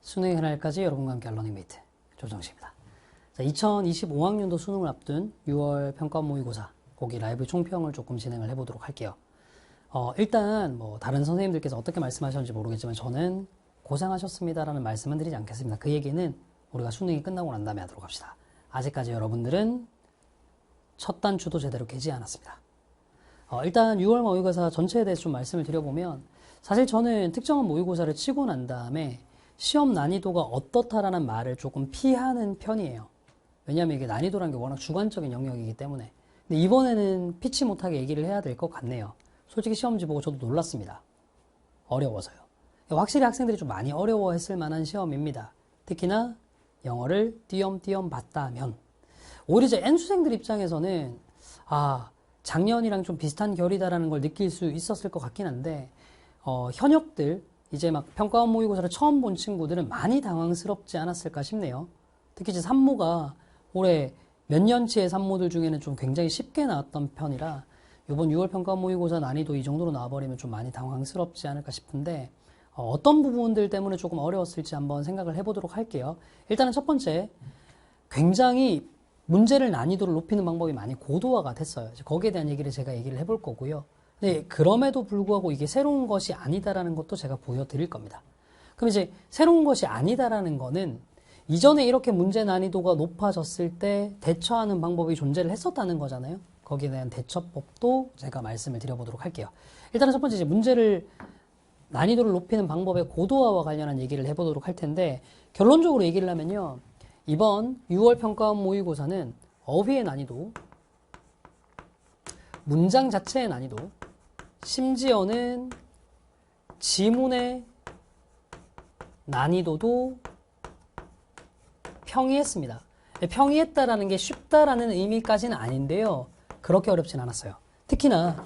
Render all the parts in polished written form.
수능의 그날까지 여러분과 함께 러닝메이트 조정식입니다. 자, 2025학년도 수능을 앞둔 6월 평가 모의고사 거기 라이브 총평을 조금 진행을 해보도록 할게요. 일단 뭐 다른 선생님들께서 어떻게 말씀하셨는지 모르겠지만 저는 고생하셨습니다라는 말씀은 드리지 않겠습니다. 그 얘기는 우리가 수능이 끝나고 난 다음에 하도록 합시다. 아직까지 여러분들은 첫 단추도 제대로 깨지 않았습니다. 일단 6월 모의고사 전체에 대해서 좀 말씀을 드려보면 사실 저는 특정한 모의고사를 치고 난 다음에 시험 난이도가 어떻다라는 말을 조금 피하는 편이에요. 왜냐하면 이게 난이도라는 게 워낙 주관적인 영역이기 때문에. 근데 이번에는 피치 못하게 얘기를 해야 될 것 같네요. 솔직히 시험지 보고 저도 놀랐습니다. 어려워서요. 확실히 학생들이 좀 많이 어려워했을 만한 시험입니다. 특히나 영어를 띄엄띄엄 봤다면 오히려 이제 N수생들 입장에서는 작년이랑 좀 비슷한 결이다라는 걸 느낄 수 있었을 것 같긴 한데 현역들 이제 막 평가원 모의고사를 처음 본 친구들은 많이 당황스럽지 않았을까 싶네요. 특히 이제 산모가 올해 몇 년치의 산모들 중에는 좀 굉장히 쉽게 나왔던 편이라 이번 6월 평가원 모의고사 난이도 이 정도로 나와버리면 좀 많이 당황스럽지 않을까 싶은데 어떤 부분들 때문에 조금 어려웠을지 한번 생각을 해보도록 할게요. 일단은 첫 번째, 굉장히 문제를 난이도를 높이는 방법이 많이 고도화가 됐어요. 거기에 대한 얘기를 제가 얘기를 해볼 거고요. 네, 그럼에도 불구하고 이게 새로운 것이 아니다라는 것도 제가 보여드릴 겁니다. 그럼 이제 새로운 것이 아니다라는 거는 이전에 이렇게 문제 난이도가 높아졌을 때 대처하는 방법이 존재를 했었다는 거잖아요. 거기에 대한 대처법도 제가 말씀을 드려보도록 할게요. 일단은 첫 번째 이제 문제를 난이도를 높이는 방법의 고도화와 관련한 얘기를 해보도록 할 텐데 결론적으로 얘기를 하면요. 이번 6월 평가원 모의고사는 어휘의 난이도, 문장 자체의 난이도, 심지어는 지문의 난이도도 평이했습니다. 평이했다라는 게 쉽다라는 의미까지는 아닌데요. 그렇게 어렵진 않았어요. 특히나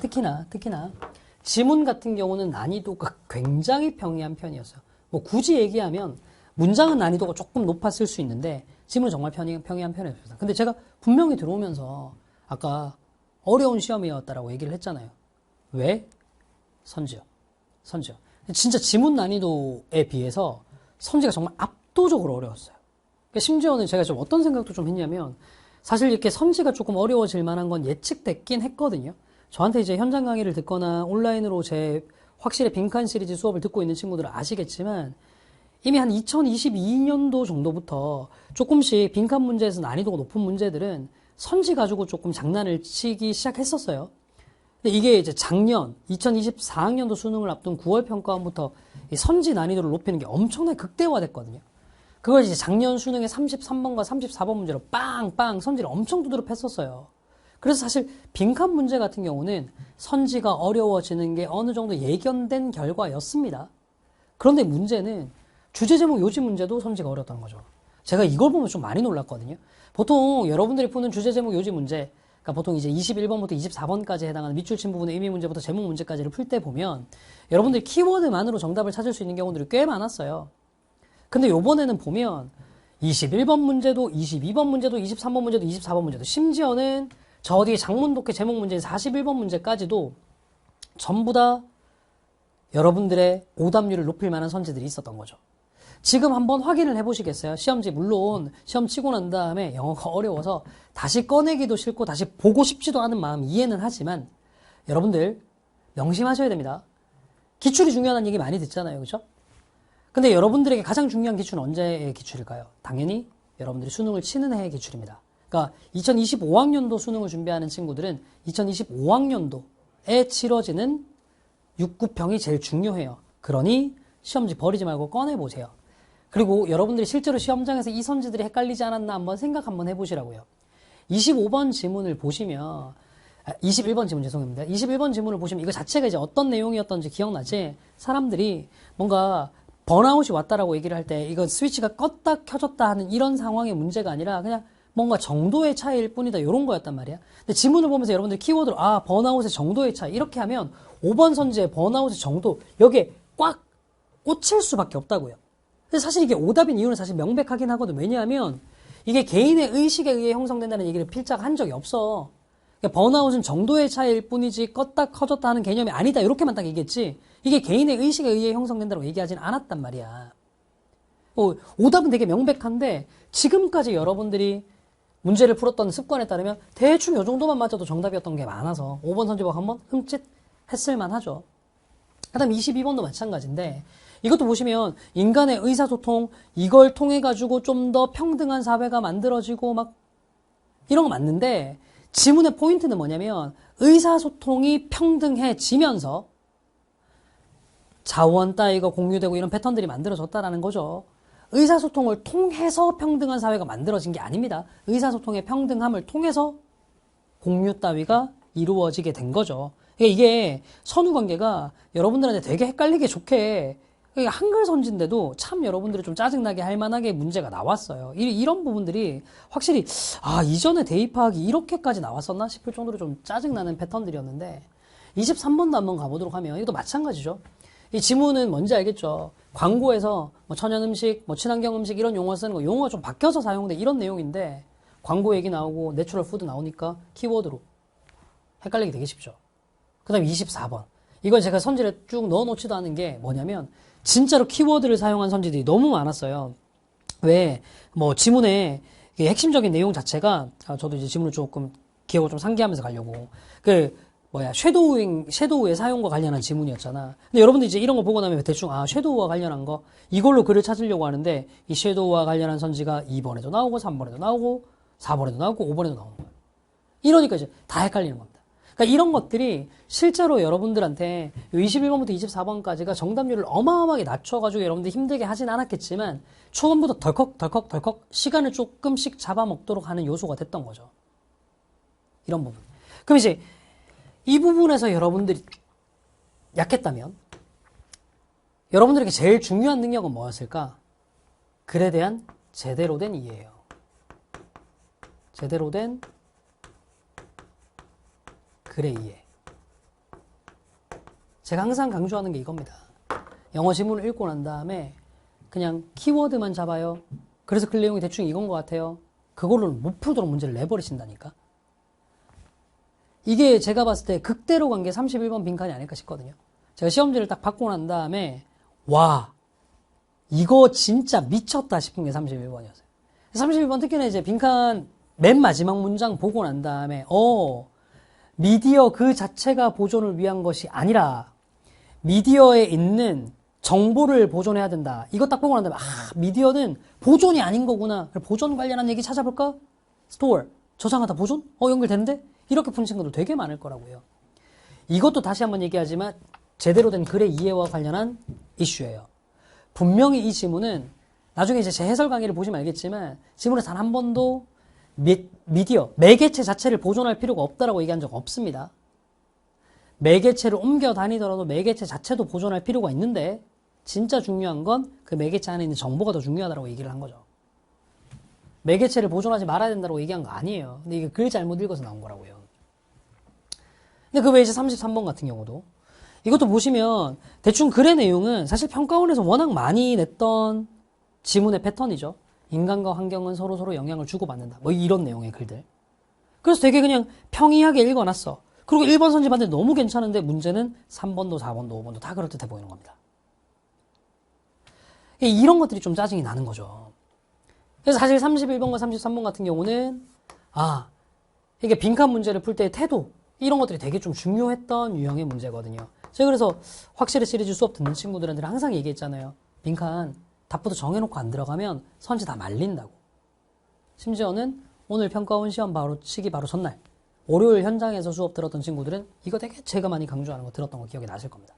지문 같은 경우는 난이도가 굉장히 평이한 편이었어요. 뭐 굳이 얘기하면 문장은 난이도가 조금 높았을 수 있는데 지문은 정말 평이한 편이었습니다. 근데 제가 분명히 들어오면서 아까 어려운 시험이었다라고 얘기를 했잖아요. 왜? 선지요. 진짜 지문 난이도에 비해서 선지가 정말 압도적으로 어려웠어요. 심지어는 제가 좀 어떤 생각도 좀 했냐면 사실 이렇게 선지가 조금 어려워질 만한 건 예측됐긴 했거든요. 저한테 이제 현장 강의를 듣거나 온라인으로 제 확실히 빈칸 시리즈 수업을 듣고 있는 친구들은 아시겠지만 이미 한 2022년도 정도부터 조금씩 빈칸 문제에서 난이도가 높은 문제들은 선지 가지고 조금 장난을 치기 시작했었어요. 근데 이게 이제 작년 2024학년도 수능을 앞둔 9월 평가원부터 이 선지 난이도를 높이는 게 엄청나게 극대화됐거든요. 그걸 이제 작년 수능의 33번과 34번 문제로 빵빵 선지를 엄청 두드려 팼었어요. 그래서 사실 빈칸 문제 같은 경우는 선지가 어려워지는 게 어느 정도 예견된 결과였습니다. 그런데 문제는 주제 제목 요지 문제도 선지가 어려웠다는 거죠. 제가 이걸 보면 좀 많이 놀랐거든요. 보통 여러분들이 푸는 주제 제목 요지 문제, 그러니까 보통 이제 21번부터 24번까지 해당하는 밑줄 친 부분의 의미 문제부터 제목 문제까지를 풀 때 보면 여러분들이 키워드만으로 정답을 찾을 수 있는 경우들이 꽤 많았어요. 근데 요번에는 보면 21번 문제도 22번 문제도 23번 문제도 24번 문제도 심지어는 저 뒤에 장문 독해 제목 문제인 41번 문제까지도 전부 다 여러분들의 오답률을 높일 만한 선지들이 있었던 거죠. 지금 한번 확인을 해보시겠어요? 시험지 물론 시험 치고 난 다음에 영어가 어려워서 다시 꺼내기도 싫고 다시 보고 싶지도 않은 마음 이해는 하지만 여러분들 명심하셔야 됩니다. 기출이 중요하다는 얘기 많이 듣잖아요. 그죠? 근데 여러분들에게 가장 중요한 기출은 언제의 기출일까요? 당연히 여러분들이 수능을 치는 해의 기출입니다. 그러니까 2025학년도 수능을 준비하는 친구들은 2025학년도에 치러지는 6급평이 제일 중요해요. 그러니 시험지 버리지 말고 꺼내보세요. 그리고 여러분들이 실제로 시험장에서 이 선지들이 헷갈리지 않았나 한번 생각 한번 해보시라고요. 25번 지문을 보시면 21번 지문 죄송합니다. 21번 지문을 보시면 이거 자체가 이제 어떤 내용이었던지 기억나지? 사람들이 뭔가 번아웃이 왔다라고 얘기를 할 때 이건 스위치가 껐다 켜졌다 하는 이런 상황의 문제가 아니라 그냥 뭔가 정도의 차이일 뿐이다 이런 거였단 말이야. 근데 지문을 보면서 여러분들 키워드로 번아웃의 정도의 차이 이렇게 하면 5번 선지의 번아웃의 정도 여기에 꽉 꽂힐 수밖에 없다고요. 근데 사실 이게 오답인 이유는 사실 명백하긴 하거든. 왜냐하면 이게 개인의 의식에 의해 형성된다는 얘기를 필자가 한 적이 없어. 그러니까 번아웃은 정도의 차이일 뿐이지 껐다 켜졌다 하는 개념이 아니다 이렇게만 딱 얘기했지 이게 개인의 의식에 의해 형성된다고 얘기하진 않았단 말이야. 오답은 되게 명백한데 지금까지 여러분들이 문제를 풀었던 습관에 따르면 대충 요 정도만 맞아도 정답이었던 게 많아서 5번 선지법 한번 흠칫 했을만 하죠. 그 다음 22번도 마찬가지인데 이것도 보시면 인간의 의사소통 이걸 통해 가지고 좀 더 평등한 사회가 만들어지고 막 이런 거 맞는데 지문의 포인트는 뭐냐면 의사소통이 평등해지면서 자원 따위가 공유되고 이런 패턴들이 만들어졌다라는 거죠. 의사소통을 통해서 평등한 사회가 만들어진 게 아닙니다. 의사소통의 평등함을 통해서 공유 따위가 이루어지게 된 거죠. 이게 선후관계가 여러분들한테 되게 헷갈리게 좋게 한글 선지인데도 참 여러분들이 좀 짜증나게 할 만하게 문제가 나왔어요. 이런 부분들이 확실히 이전에 대입하기 이렇게까지 나왔었나 싶을 정도로 좀 짜증나는 패턴들이었는데 23번도 한번 가보도록 하면 이것도 마찬가지죠. 이 지문은 뭔지 알겠죠? 광고에서 뭐 천연 음식, 뭐 친환경 음식 이런 용어 쓰는 거 용어가 좀 바뀌어서 사용돼 이런 내용인데 광고 얘기 나오고 내추럴 푸드 나오니까 키워드로 헷갈리게 되게 쉽죠. 그 다음 24번. 이건 제가 선지를 쭉 넣어놓지도 않은 게 뭐냐면 진짜로 키워드를 사용한 선지들이 너무 많았어요. 왜? 뭐 지문의 핵심적인 내용 자체가 저도 이제 지문을 조금 기억을 좀 상기하면서 가려고 섀도우의 사용과 관련한 지문이었잖아. 근데 여러분들 이제 이런 거 보고 나면 대충 섀도우와 관련한 거 이걸로 글을 찾으려고 하는데 이 섀도우와 관련한 선지가 2번에도 나오고 3번에도 나오고 4번에도 나오고 5번에도 나오는 거예요. 이러니까 이제 다 헷갈리는 겁니다. 그러니까 이런 것들이 실제로 여러분들한테 21번부터 24번까지가 정답률을 어마어마하게 낮춰가지고 여러분들 힘들게 하진 않았겠지만 초반부터 덜컥 시간을 조금씩 잡아먹도록 하는 요소가 됐던 거죠. 이런 부분. 그럼 이제 이 부분에서 여러분들이 약했다면 여러분들에게 제일 중요한 능력은 뭐였을까? 글에 대한 제대로 된 이해예요. 제대로 된 글의 이해. 제가 항상 강조하는 게 이겁니다. 영어 지문을 읽고 난 다음에 그냥 키워드만 잡아요. 그래서 글 내용이 대충 이건 것 같아요. 그걸로는 못 풀도록 문제를 내버리신다니까. 이게 제가 봤을 때 극대로 간 게 31번 빈칸이 아닐까 싶거든요. 제가 시험지를 딱 받고 난 다음에 와 이거 진짜 미쳤다 싶은 게 31번이었어요. 31번 특히나 이제 빈칸 맨 마지막 문장 보고 난 다음에 미디어 그 자체가 보존을 위한 것이 아니라 미디어에 있는 정보를 보존해야 된다. 이거 딱 보고 난 다음에 미디어는 보존이 아닌 거구나. 보존 관련한 얘기 찾아볼까? 스토어. 저장하다 보존? 연결되는데? 이렇게 푼 친구들 되게 많을 거라고요. 이것도 다시 한번 얘기하지만 제대로 된 글의 이해와 관련한 이슈예요. 분명히 이 지문은 나중에 이제 제 해설 강의를 보시면 알겠지만 지문에 단 한 번도 미디어, 매개체 자체를 보존할 필요가 없다라고 얘기한 적 없습니다. 매개체를 옮겨 다니더라도 매개체 자체도 보존할 필요가 있는데 진짜 중요한 건 그 매개체 안에 있는 정보가 더 중요하다고 얘기를 한 거죠. 매개체를 보존하지 말아야 된다고 얘기한 거 아니에요. 근데 이게 글 잘못 읽어서 나온 거라고요. 근데 그 외에 이제 33번 같은 경우도 이것도 보시면 대충 글의 내용은 사실 평가원에서 워낙 많이 냈던 지문의 패턴이죠. 인간과 환경은 서로 영향을 주고받는다. 뭐 이런 내용의 글들. 그래서 되게 그냥 평이하게 읽어놨어. 그리고 1번 선지 봤는데 너무 괜찮은데 문제는 3번도 4번도 5번도 다 그럴듯해 보이는 겁니다. 이런 것들이 좀 짜증이 나는 거죠. 그래서 사실 31번과 33번 같은 경우는 이게 빈칸 문제를 풀 때의 태도 이런 것들이 되게 좀 중요했던 유형의 문제거든요. 제가 그래서 확실히 시리즈 수업 듣는 친구들한테 항상 얘기했잖아요. 빈칸 답부터 정해놓고 안 들어가면 선지 다 말린다고. 심지어는 오늘 평가원 시험 치기 바로 전날 월요일 현장에서 수업 들었던 친구들은 이거 되게 제가 많이 강조하는 거 들었던 거 기억이 나실 겁니다.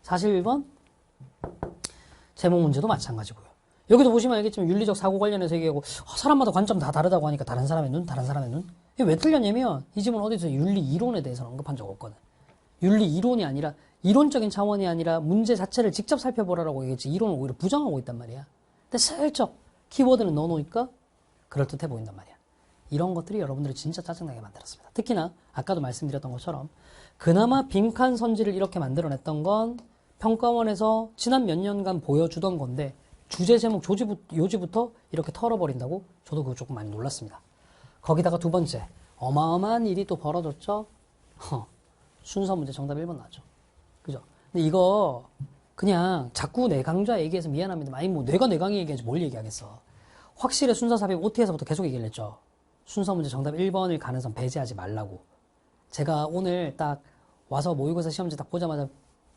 41번 제목 문제도 마찬가지고요. 여기도 보시면 알겠지만 윤리적 사고 관련해서 얘기하고 사람마다 관점 다 다르다고 하니까 다른 사람의 눈. 이게 왜 틀렸냐면 이 지문 어디서 윤리 이론에 대해서는 언급한 적 없거든. 윤리 이론이 아니라 이론적인 차원이 아니라 문제 자체를 직접 살펴보라라고 얘기했지 이론을 오히려 부정하고 있단 말이야. 근데 슬쩍 키워드는 넣어놓으니까 그럴듯해 보인단 말이야. 이런 것들이 여러분들을 진짜 짜증나게 만들었습니다. 특히나 아까도 말씀드렸던 것처럼 그나마 빈칸 선지를 이렇게 만들어냈던 건 평가원에서 지난 몇 년간 보여주던 건데 주제 제목 요지부터 이렇게 털어버린다고 저도 그거 조금 많이 놀랐습니다. 거기다가 두 번째 어마어마한 일이 또 벌어졌죠. 순서 문제 정답 1번 나왔죠. 그죠? 근데 이거 그냥 자꾸 내 강좌 얘기해서 미안합니다. 아니 뭐 내가 내 강의 얘기하지 뭘 얘기하겠어. 확실히 순서 삽입 OT에서부터 계속 얘기를 했죠. 순서 문제 정답 1번일 가능성 배제하지 말라고. 제가 오늘 딱 와서 모의고사 시험지 딱 보자마자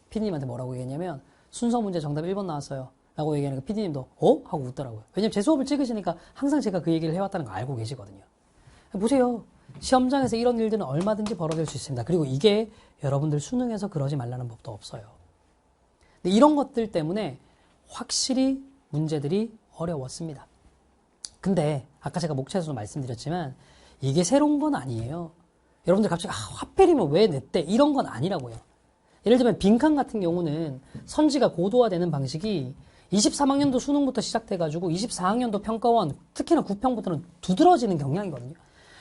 PD님한테 뭐라고 얘기했냐면 순서 문제 정답 1번 나왔어요 라고 얘기하니까 PD님도 어? 하고 웃더라고요. 왜냐면 제 수업을 찍으시니까 항상 제가 그 얘기를 해왔다는 거 알고 계시거든요. 보세요. 시험장에서 이런 일들은 얼마든지 벌어질 수 있습니다. 그리고 이게 여러분들 수능에서 그러지 말라는 법도 없어요. 근데 이런 것들 때문에 확실히 문제들이 어려웠습니다. 근데 아까 제가 목차에서도 말씀드렸지만 이게 새로운 건 아니에요. 여러분들 갑자기 하필이면 왜 냈대? 이런 건 아니라고요. 예를 들면 빈칸 같은 경우는 선지가 고도화되는 방식이 23학년도 수능부터 시작돼가지고 24학년도 평가원, 특히나 9평부터는 두드러지는 경향이거든요.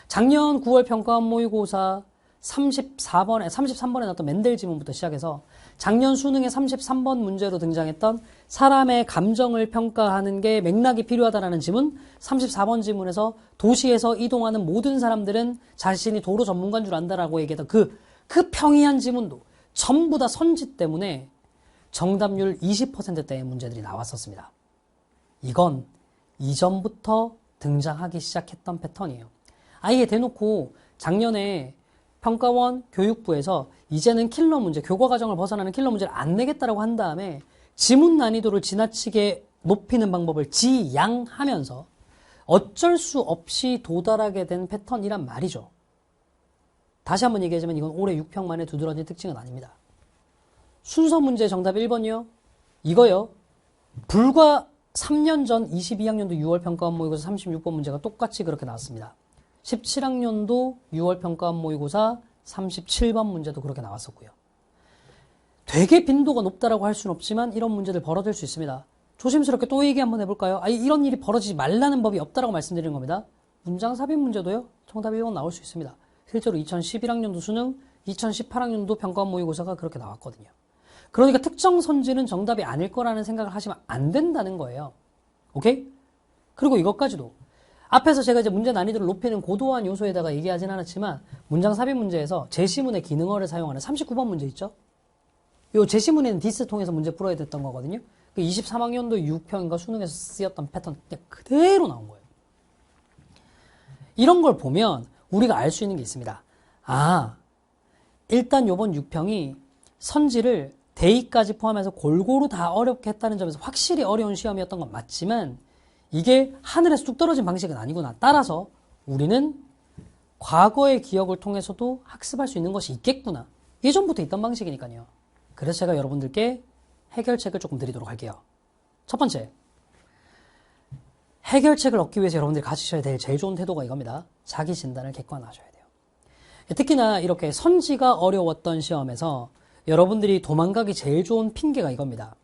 작년 9월 평가원 모의고사 33번에 나왔던 맨델 지문부터 시작해서 작년 수능의 33번 문제로 등장했던 사람의 감정을 평가하는 게 맥락이 필요하다라는 지문, 34번 지문에서 도시에서 이동하는 모든 사람들은 자신이 도로 전문가인 줄 안다라고 얘기했던 그 평이한 지문도 전부 다 선지 때문에 정답률 20%대의 문제들이 나왔었습니다. 이건 이전부터 등장하기 시작했던 패턴이에요. 아예 대놓고 작년에 평가원 교육부에서 이제는 킬러 문제, 교과 과정을 벗어나는 킬러 문제를 안 내겠다라고 한 다음에 지문 난이도를 지나치게 높이는 방법을 지양하면서 어쩔 수 없이 도달하게 된 패턴이란 말이죠. 다시 한번 얘기하자면 이건 올해 6평 만에 두드러진 특징은 아닙니다. 순서 문제 정답 1번이요. 이거요. 불과 3년 전 22학년도 6월 평가원 모의고사 36번 문제가 똑같이 그렇게 나왔습니다. 17학년도 6월 평가원 모의고사 37번 문제도 그렇게 나왔었고요. 되게 빈도가 높다라고 할 수는 없지만 이런 문제들 벌어질 수 있습니다. 조심스럽게 또 얘기 한번 해볼까요? 이런 일이 벌어지지 말라는 법이 없다라고 말씀드리는 겁니다. 문장 삽입 문제도요. 정답 1번 나올 수 있습니다. 실제로 2011학년도 수능, 2018학년도 평가원 모의고사가 그렇게 나왔거든요. 그러니까 특정 선지는 정답이 아닐 거라는 생각을 하시면 안 된다는 거예요. 오케이? 그리고 이것까지도 앞에서 제가 이제 문제 난이도를 높이는 고도화한 요소에다가 얘기하진 않았지만 문장 삽입 문제에서 제시문의 기능어를 사용하는 39번 문제 있죠? 요 제시문에는 디스 통해서 문제 풀어야 됐던 거거든요. 23학년도 6평인가 수능에서 쓰였던 패턴 그냥 그대로 나온 거예요. 이런 걸 보면 우리가 알 수 있는 게 있습니다. 일단 요번 6평이 선지를 대입까지 포함해서 골고루 다 어렵게 했다는 점에서 확실히 어려운 시험이었던 건 맞지만 이게 하늘에서 뚝 떨어진 방식은 아니구나. 따라서 우리는 과거의 기억을 통해서도 학습할 수 있는 것이 있겠구나. 예전부터 있던 방식이니까요. 그래서 제가 여러분들께 해결책을 조금 드리도록 할게요. 첫 번째, 해결책을 얻기 위해서 여러분들이 가지셔야 될 제일 좋은 태도가 이겁니다. 자기 진단을 객관화하셔야 돼요. 특히나 이렇게 선지가 어려웠던 시험에서 여러분들이 도망가기 제일 좋은 핑계가 이겁니다.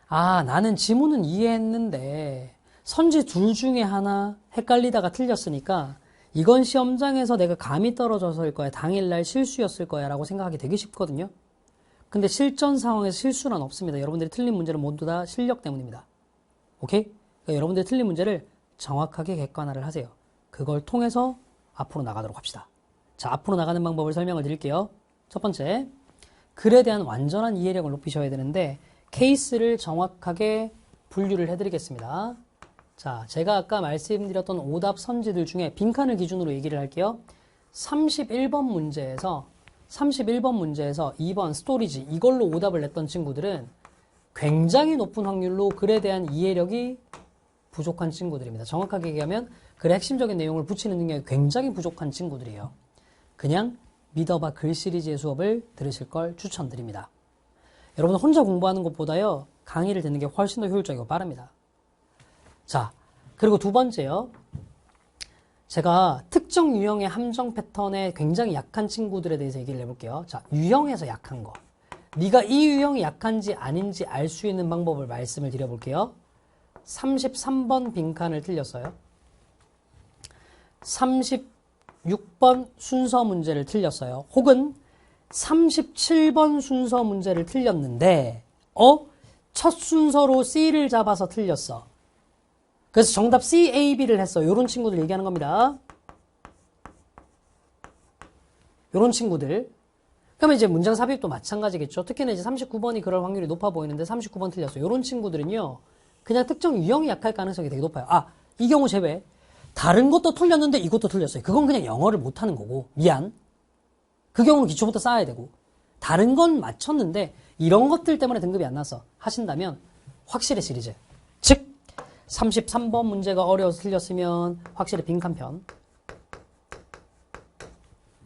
나는 지문은 이해했는데 선지 둘 중에 하나 헷갈리다가 틀렸으니까 이건 시험장에서 내가 감이 떨어져서일 거야. 당일날 실수였을 거야 라고 생각하기 되게 쉽거든요. 근데 실전 상황에서 실수는 없습니다. 여러분들이 틀린 문제는 모두 다 실력 때문입니다. 오케이? 그러니까 여러분들이 틀린 문제를 정확하게 객관화를 하세요. 그걸 통해서 앞으로 나가도록 합시다. 자, 앞으로 나가는 방법을 설명을 드릴게요. 첫 번째, 글에 대한 완전한 이해력을 높이셔야 되는데 케이스를 정확하게 분류를 해드리겠습니다. 자, 제가 아까 말씀드렸던 오답 선지들 중에 빈칸을 기준으로 얘기를 할게요. 31번 문제에서 2번 스토리지 이걸로 오답을 냈던 친구들은 굉장히 높은 확률로 글에 대한 이해력이 부족한 친구들입니다. 정확하게 얘기하면 글의 핵심적인 내용을 붙이는 능력이 굉장히 부족한 친구들이에요. 그냥 믿어봐 글 시리즈의 수업을 들으실 걸 추천드립니다. 여러분 혼자 공부하는 것보다요 강의를 듣는 게 훨씬 더 효율적이고 빠릅니다. 자, 그리고 두 번째요. 제가 특정 유형의 함정 패턴에 굉장히 약한 친구들에 대해서 얘기를 해볼게요. 자, 유형에서 약한 거. 네가 이 유형이 약한지 아닌지 알 수 있는 방법을 말씀을 드려볼게요. 33번 빈칸을 틀렸어요. 36번 순서 문제를 틀렸어요. 혹은 37번 순서 문제를 틀렸는데 첫 순서로 C를 잡아서 틀렸어. 그래서 정답 C, A, B를 했어. 이런 친구들 얘기하는 겁니다. 이런 친구들. 그러면 이제 문장 삽입도 마찬가지겠죠. 특히나 이제 39번이 그럴 확률이 높아 보이는데 39번 틀렸어요. 이런 친구들은요, 그냥 특정 유형이 약할 가능성이 되게 높아요. 아, 이 경우 제외. 다른 것도 틀렸는데 이것도 틀렸어요. 그건 그냥 영어를 못하는 거고, 미안. 그 경우는 기초부터 쌓아야 되고, 다른 건 맞췄는데 이런 것들 때문에 등급이 안 나서 하신다면 확실히 시리즈. 즉, 33번 문제가 어려워서 틀렸으면 확실히 빈칸편.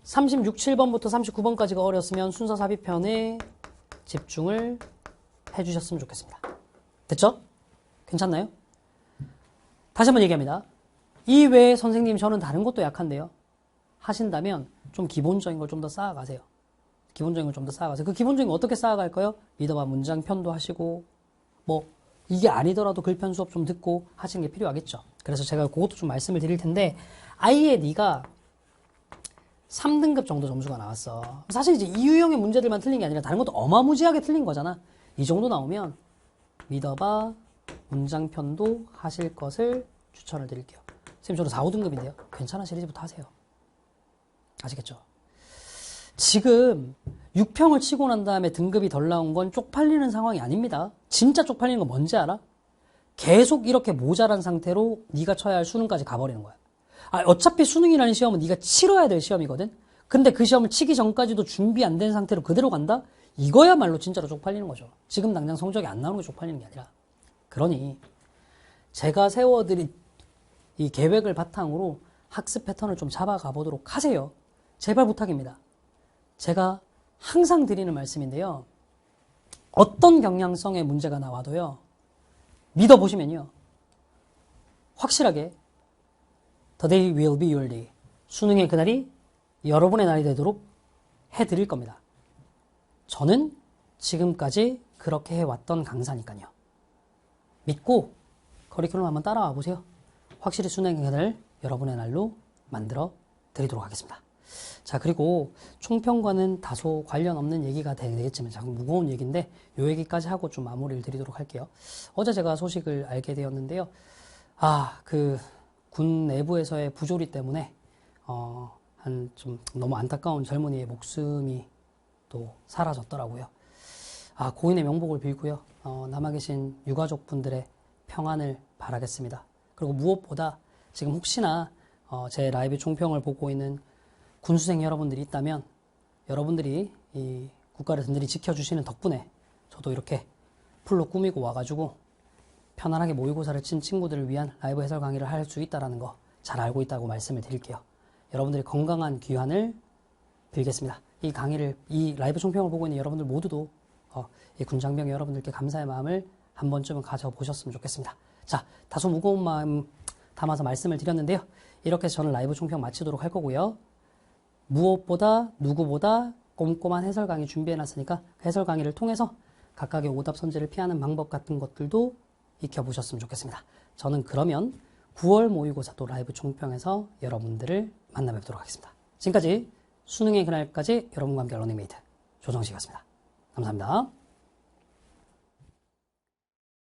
36, 7번부터 39번까지가 어려웠으면 순서 삽입편에 집중을 해주셨으면 좋겠습니다. 됐죠? 괜찮나요? 다시 한번 얘기합니다. 이 외에 선생님 저는 다른 것도 약한데요. 하신다면 좀 기본적인 걸 좀 더 쌓아가세요. 기본적인 걸 좀 더 쌓아가세요. 그 기본적인 거 어떻게 쌓아갈까요? 믿어봐 문장 편도 하시고 뭐 이게 아니더라도 글편 수업 좀 듣고 하시는 게 필요하겠죠. 그래서 제가 그것도 좀 말씀을 드릴 텐데 아예 네가 3등급 정도 점수가 나왔어. 사실 이제 이 유형의 문제들만 틀린 게 아니라 다른 것도 어마무지하게 틀린 거잖아. 이 정도 나오면 믿어봐 문장편도 하실 것을 추천을 드릴게요. 선생님 저도 4, 5등급인데요. 괜찮아 시리즈부터 하세요. 아시겠죠? 지금 6평을 치고 난 다음에 등급이 덜 나온 건 쪽팔리는 상황이 아닙니다. 진짜 쪽팔리는 건 뭔지 알아? 계속 이렇게 모자란 상태로 네가 쳐야 할 수능까지 가버리는 거야. 아, 어차피 수능이라는 시험은 네가 치러야 될 시험이거든. 근데 그 시험을 치기 전까지도 준비 안 된 상태로 그대로 간다? 이거야말로 진짜로 쪽팔리는 거죠. 지금 당장 성적이 안 나오는 게 쪽팔리는 게 아니라. 그러니 제가 세워드린 이 계획을 바탕으로 학습 패턴을 좀 잡아가 보도록 하세요. 제발 부탁입니다. 제가 항상 드리는 말씀인데요. 어떤 경향성의 문제가 나와도요. 믿어보시면요. 확실하게 The day will be your day. 수능의 그날이 여러분의 날이 되도록 해드릴 겁니다. 저는 지금까지 그렇게 해왔던 강사니까요. 믿고 커리큘럼 한번 따라와 보세요. 확실히 수능의 그날 여러분의 날로 만들어 드리도록 하겠습니다. 자, 그리고 총평과는 다소 관련 없는 얘기가 되겠지만 자꾸 무거운 얘기인데 요 얘기까지 하고 좀 마무리를 드리도록 할게요. 어제 제가 소식을 알게 되었는데요. 군 내부에서의 부조리 때문에 좀 너무 안타까운 젊은이의 목숨이 또 사라졌더라고요. 고인의 명복을 빌고요. 남아 계신 유가족분들의 평안을 바라겠습니다. 그리고 무엇보다 지금 혹시나 제 라이브 총평을 보고 있는 군수생 여러분들이 있다면 여러분들이 이 국가를 든든히 지켜주시는 덕분에 저도 이렇게 풀로 꾸미고 와가지고 편안하게 모의고사를 친 친구들을 위한 라이브 해설 강의를 할 수 있다는 거 잘 알고 있다고 말씀을 드릴게요. 여러분들이 건강한 귀환을 빌겠습니다. 이 라이브 총평을 보고 있는 여러분들 모두도 이 군장병 여러분들께 감사의 마음을 한 번쯤은 가져보셨으면 좋겠습니다. 자, 다소 무거운 마음 담아서 말씀을 드렸는데요. 이렇게 해서 저는 라이브 총평 마치도록 할 거고요. 무엇보다 누구보다 꼼꼼한 해설 강의 준비해놨으니까 해설 강의를 통해서 각각의 오답 선지를 피하는 방법 같은 것들도 익혀보셨으면 좋겠습니다. 저는 그러면 9월 모의고사 또 라이브 총평에서 여러분들을 만나 뵙도록 하겠습니다. 지금까지 수능의 그날까지 여러분과 함께 러닝메이트 조정식이었습니다. 감사합니다.